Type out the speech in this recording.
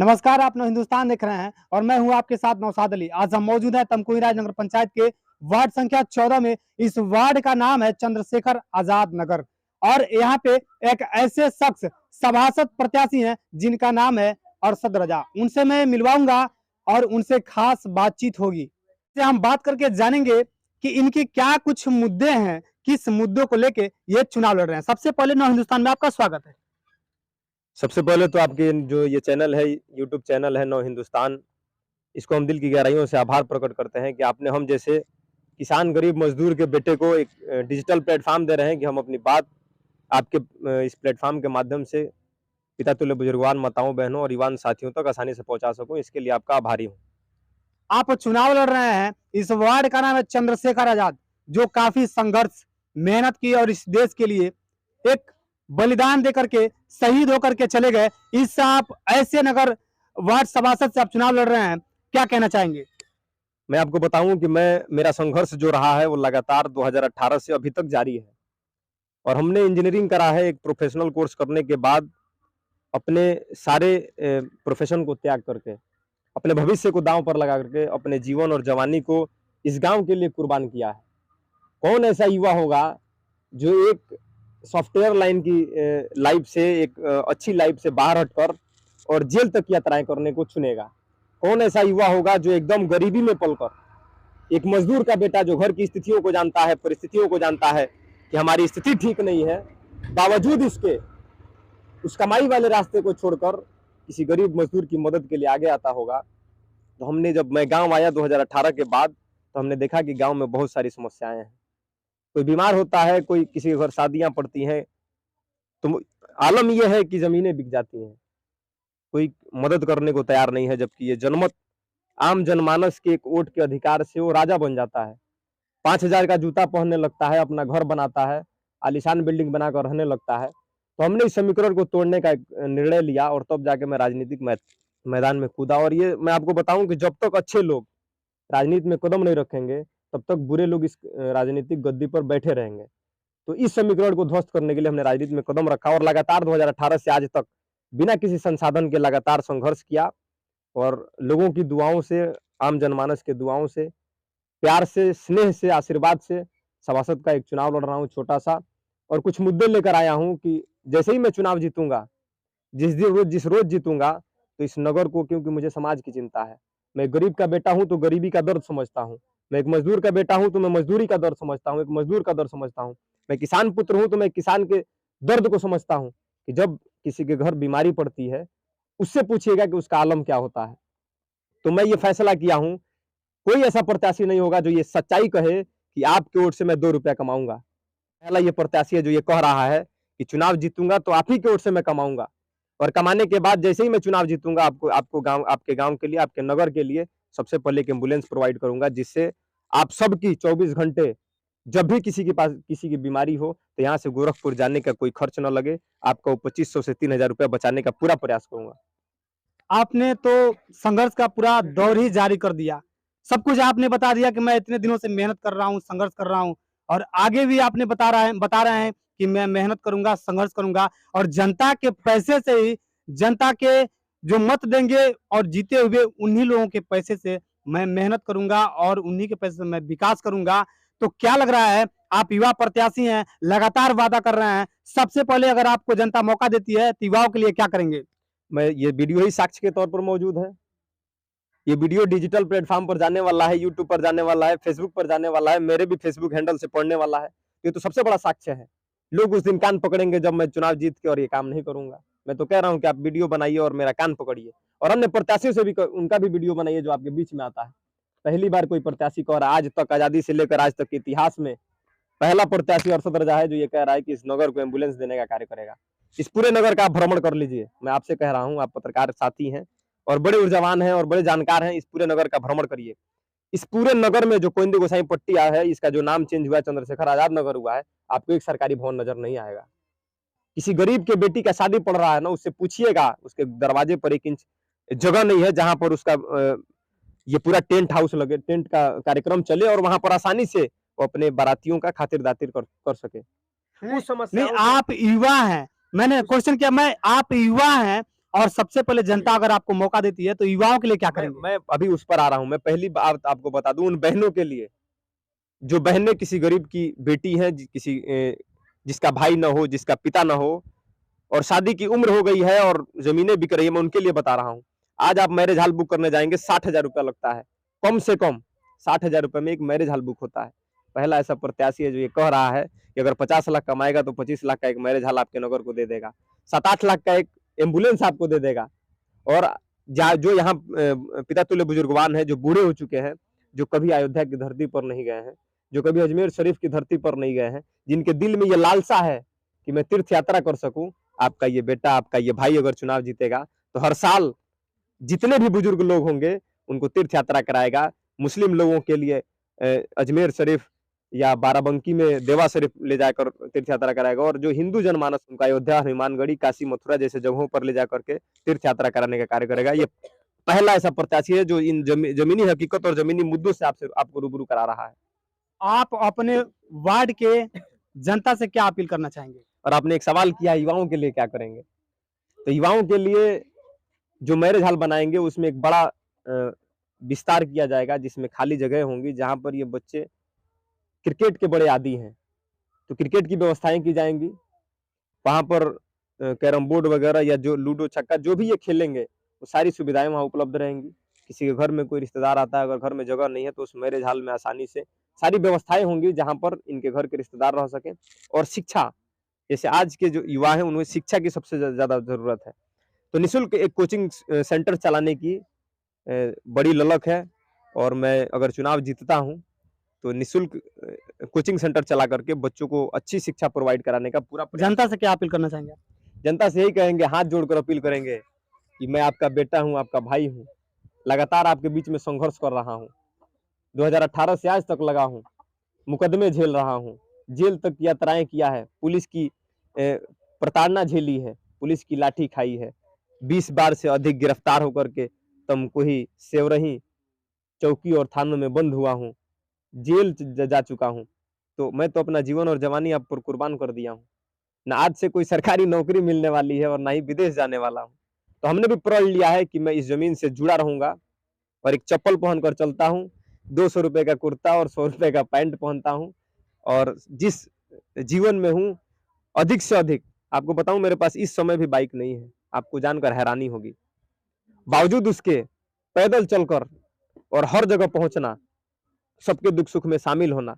नमस्कार, आप हिंदुस्तान देख रहे हैं और मैं हूं आपके साथ नौशाद अली। आज हम मौजूद हैं तमकुही राजनगर पंचायत के वार्ड संख्या 14 में। इस वार्ड का नाम है चंद्रशेखर आजाद नगर और यहाँ पे एक ऐसे शख्स सभासद प्रत्याशी हैं जिनका नाम है अरशद रजा। उनसे मैं मिलवाऊंगा और उनसे खास बातचीत होगी। से हम बात करके जानेंगे कि इनके क्या कुछ मुद्दे हैं, किस मुद्दों को लेके ये चुनाव लड़ रहे हैं। सबसे पहले नौ हिंदुस्तान में आपका स्वागत है। सबसे पहले तो आपके जो ये चैनल है, यूट्यूब चैनल है नौ हिंदुस्तान, इसको हम दिल की गहराइयों से आभार प्रकट करते हैं कि आपने हम जैसे किसान गरीब मजदूर के बेटे को एक डिजिटल प्लेटफॉर्म दे रहे हैं कि हम अपनी बात आपके इस प्लेटफॉर्म के माध्यम से पिता तुल्य बुजुर्गवान माताओं बहनों और युवान साथियों तक आसानी से पहुंचा सकूं। इसके लिए आपका आभारी हूं। आप चुनाव लड़ रहे हैं, इस वार्ड का नाम है चंद्रशेखर आजाद, जो काफी संघर्ष मेहनत की और इस देश के लिए एक बलिदान देकर के शहीद होकर के चले गए। इस आप ऐसे नगर वार्ड सभासद से आप चुनाव लड़ रहे हैं, क्या कहना चाहेंगे? मैं आपको बताऊं कि मेरा संघर्ष जो रहा है वो लगातार 2018 से अभी तक जारी है और हमने इंजीनियरिंग करा है। एक प्रोफेशनल कोर्स करने के बाद अपने सारे प्रोफेशन को त्याग करके, अपने भविष्य को दांव पर लगा करके अपने जीवन और जवानी को इस गांव के लिए कुर्बान किया है। कौन ऐसा युवा होगा जो एक सॉफ्टवेयर लाइन की लाइफ से एक अच्छी लाइफ से बाहर हटकर और जेल तक की यात्राएं करने को चुनेगा? कौन ऐसा युवा होगा जो एकदम गरीबी में पलकर एक मजदूर का बेटा जो घर की स्थितियों को जानता है, परिस्थितियों को जानता है कि हमारी स्थिति ठीक नहीं है, बावजूद इसके उस कमाई वाले रास्ते को छोड़कर किसी गरीब मजदूर की मदद के लिए आगे आता होगा? तो जब मैं गांव आया 2018 के बाद, तो हमने देखा कि गांव में बहुत सारी समस्याएं हैं। कोई बीमार होता है, कोई किसी के घर शादियां पड़ती हैं, तो आलम यह है कि जमीनें बिक जाती हैं, कोई मदद करने को तैयार नहीं है। जबकि ये जनमत आम जनमानस के एक वोट के अधिकार से वो राजा बन जाता है, 5,000 का जूता पहनने लगता है, अपना घर बनाता है, आलीशान बिल्डिंग बनाकर रहने लगता है। तो हमने इस समीकरण को तोड़ने का एक निर्णय लिया और तब जाके मैं राजनीतिक मैदान में कूदा। और ये मैं आपको बताऊं कि जब तक अच्छे लोग राजनीति में कदम नहीं रखेंगे, तब तक बुरे लोग इस राजनीतिक गद्दी पर बैठे रहेंगे। तो इस समीकरण को ध्वस्त करने के लिए हमने राजनीति में कदम रखा और लगातार 2018 से आज तक बिना किसी संसाधन के लगातार संघर्ष किया और लोगों की दुआओं से, आम जनमानस के दुआओं से, प्यार से, स्नेह से, आशीर्वाद से सभासद का एक चुनाव लड़ रहा हूँ छोटा सा। और कुछ मुद्दे लेकर आया हूँ कि जैसे ही मैं चुनाव जीतूंगा, जिस रोज जीतूंगा, तो इस नगर को, क्योंकि मुझे समाज की चिंता है, मैं गरीब का बेटा हूं तो गरीबी का दर्द समझता हूं, मैं एक मजदूर का बेटा हूं तो मैं मजदूरी का दर्द समझता हूं, एक मजदूर का दर्द समझता हूं, मैं किसान पुत्र हूं तो मैं किसान के दर्द को समझता हूं कि जब किसी के घर बीमारी पड़ती है, उससे पूछिएगा कि उसका आलम क्या होता है। तो मैं ये फैसला किया हूं, कोई ऐसा प्रत्याशी नहीं होगा जो ये सच्चाई कहे कि आपके वोट से मैं 2 रुपया कमाऊंगा। पहला ये प्रत्याशी है जो ये कह रहा है कि चुनाव जीतूंगा तो आप ही के वोट से मैं कमाऊंगा, और कमाने के बाद जैसे ही मैं चुनाव जीतूंगा, आपके गांव के लिए, आपके नगर के लिए सबसे पहले एक एम्बुलेंस प्रोवाइड करूंगा, जिससे आप सबकी 24 घंटे जब भी किसी के पास किसी की बीमारी हो तो यहाँ से गोरखपुर जाने का कोई खर्च न लगे। आपको 2500 से 3,000 रुपया बचाने का पूरा प्रयास करूंगा। आपने तो संघर्ष का पूरा दौर ही जारी कर दिया, सब कुछ आपने बता दिया कि मैं इतने दिनों से मेहनत कर रहा हूँ, संघर्ष कर रहा हूँ, और आगे भी आपने बता रहे हैं कि मैं मेहनत करूंगा, संघर्ष करूंगा, और जनता के पैसे से ही, जनता के जो मत देंगे और जीते हुए उन्हीं लोगों के पैसे से मैं मेहनत करूंगा और उन्हीं के पैसे से मैं विकास करूंगा। तो क्या लग रहा है, आप युवा प्रत्याशी हैं, लगातार वादा कर रहे हैं, सबसे पहले अगर आपको जनता मौका देती है तो युवाओं के लिए क्या करेंगे? मैं ये वीडियो ही साक्ष्य के तौर पर मौजूद है। ये वीडियो डिजिटल प्लेटफॉर्म पर जाने वाला है, यूट्यूब पर जाने वाला है, फेसबुक पर जाने वाला है, मेरे भी फेसबुक हैंडल से पढ़ने वाला है। ये तो सबसे बड़ा साक्ष्य है। लोग उस दिन कान पकड़ेंगे जब मैं चुनाव जीत के और ये काम नहीं करूंगा। मैं तो कह रहा हूँ कि आप वीडियो बनाइए और मेरा कान पकड़िए, और अन्य प्रत्याशियों से भी उनका भी वीडियो बनाइए जो आपके बीच में आता है। पहली बार कोई प्रत्याशी कह रहा है, आज तक आजादी से लेकर आज तक के इतिहास में पहला प्रत्याशी अरशद रजा है जो ये कह रहा है कि इस नगर को एम्बुलेंस देने का कार्य करेगा। इस पूरे नगर का आप भ्रमण कर लीजिए, मैं आपसे कह रहा हूँ, आप पत्रकार साथी हैं और बड़े ऊर्जावान हैं और बड़े जानकार हैं, इस पूरे नगर का भ्रमण करिए। इस पूरे नगर में जो कोइंदी गोसाई पट्टी है, इसका जो नाम चेंज हुआ है, चंद्रशेखर आजाद नगर हुआ है, आपको एक सरकारी भवन नजर नहीं आएगा। किसी गरीब के बेटी का शादी पड़ रहा है ना, उससे पूछिएगा, उसके दरवाजे पर 1 इंच जगह नहीं है जहां पर उसका ये पूरा टेंट हाउस लगे, टेंट का कार्यक्रम चले और वहां पर आसानी से वो अपने बारातियों का खातिरदारी कर सके। नहीं, आप युवा हैं, मैंने क्वेश्चन किया, मैं आप युवा हैं और सबसे पहले जनता अगर आपको मौका देती है तो युवाओं के लिए क्या करेंगे? मैं अभी उस पर आ रहा हूँ। मैं पहली बात आपको बता दूं, उन बहनों के लिए जो बहनें किसी गरीब की बेटी हैं, जिसका भाई ना हो, जिसका पिता ना हो, और शादी की उम्र हो गई है और जमीनें बिक रही है, मैं उनके लिए बता रहा हूँ। आज आप मैरिज हॉल बुक करने जाएंगे, 60,000 रुपया लगता है, कम से कम 60,000 रुपये में एक मैरिज हॉल बुक होता है। पहला ऐसा प्रत्याशी है जो ये कह रहा है कि अगर 50 लाख कमाएगा तो 25 लाख का एक मैरिज हॉल आपके नगर को दे देगा, 7-8 लाख का एक एम्बुलेंस आपको दे देगा। और जो यहाँ पिता तुल्य बुजुर्गवान है, जो बूढ़े हो चुके हैं, जो कभी अयोध्या की धरती पर नहीं गए हैं, जो कभी अजमेर शरीफ की धरती पर नहीं गए हैं, जिनके दिल में ये लालसा है कि मैं तीर्थ यात्रा कर सकूं, आपका ये बेटा, आपका ये भाई अगर चुनाव जीतेगा तो हर साल जितने भी बुजुर्ग लोग होंगे उनको तीर्थ यात्रा कराएगा। मुस्लिम लोगों के लिए अजमेर शरीफ या बाराबंकी में देवा शरीफ ले जाकर तीर्थ यात्रा कराएगा, और जो हिंदू जनमानस उनका अयोध्या, हनुमानगढ़ी, काशी, मथुरा जैसे जगहों पर ले जाकर के तीर्थ यात्रा कराने का कार्य करेगा। ये पहला ऐसा प्रत्याशी है जो इन जमीनी हकीकत और जमीनी मुद्दों से आपको रूबरू करा रहा है। आप अपने वार्ड के जनता से क्या अपील करना चाहेंगे? और आपने एक सवाल किया, युवाओं के लिए क्या करेंगे? तो युवाओं के लिए जो मैरिज हॉल बनाएंगे उसमें एक बड़ा विस्तार किया जाएगा, जिसमें खाली जगह होंगी, जहां पर ये बच्चे क्रिकेट के बड़े आदी हैं, तो क्रिकेट की व्यवस्थाएं की जाएंगी। वहां पर कैरम बोर्ड वगैरह या जो लूडो छक्का जो भी ये खेलेंगे, वो सारी सुविधाएं वहां उपलब्ध रहेंगी। किसी के घर में कोई रिश्तेदार आता है, अगर घर में जगह नहीं है तो उस मैरिज हॉल में आसानी से सारी व्यवस्थाएं होंगी जहां पर इनके घर के रिश्तेदार रह सकें। और शिक्षा, जैसे आज के जो युवा हैं उन्हें शिक्षा की सबसे ज्यादा जरूरत है, तो निःशुल्क एक कोचिंग सेंटर चलाने की बड़ी ललक है। और मैं अगर चुनाव जीतता हूं तो निःशुल्क कोचिंग सेंटर चला करके बच्चों को अच्छी शिक्षा प्रोवाइड कराने का पूरा जनता से क्या अपील करना चाहेंगे? जनता से यही कहेंगे, हाथ जोड़कर अपील करेंगे कि मैं आपका बेटा हूं, आपका भाई हूं, लगातार आपके बीच में संघर्ष कर रहा हूं, 2018 से आज तक लगा हूं, मुकदमे झेल रहा हूं, जेल तक यात्राएं किया है, पुलिस की प्रताड़ना झेली है, पुलिस की लाठी खाई है, 20 बार से अधिक गिरफ्तार होकर के तमकुही, सेवरही चौकी और थानों में बंद हुआ हूँ, जेल जा चुका हूँ। तो मैं तो अपना जीवन और जवानी आप पर कुर्बान कर दिया हूँ। ना आज से कोई सरकारी नौकरी मिलने वाली है और ना ही विदेश जाने वाला हूँ। तो हमने भी प्रण लिया है कि मैं इस जमीन से जुड़ा रहूंगा और एक चप्पल पहनकर चलता हूँ, 200 रुपए का कुर्ता और 100 रुपए का पैंट पहनता हूँ, और जिस जीवन में हूँ अधिक से अधिक, आपको बताऊं मेरे पास इस समय भी बाइक नहीं है, आपको जानकर हैरानी होगी, बावजूद उसके पैदल चलकर और हर जगह पहुंचना, सबके दुख सुख में शामिल होना,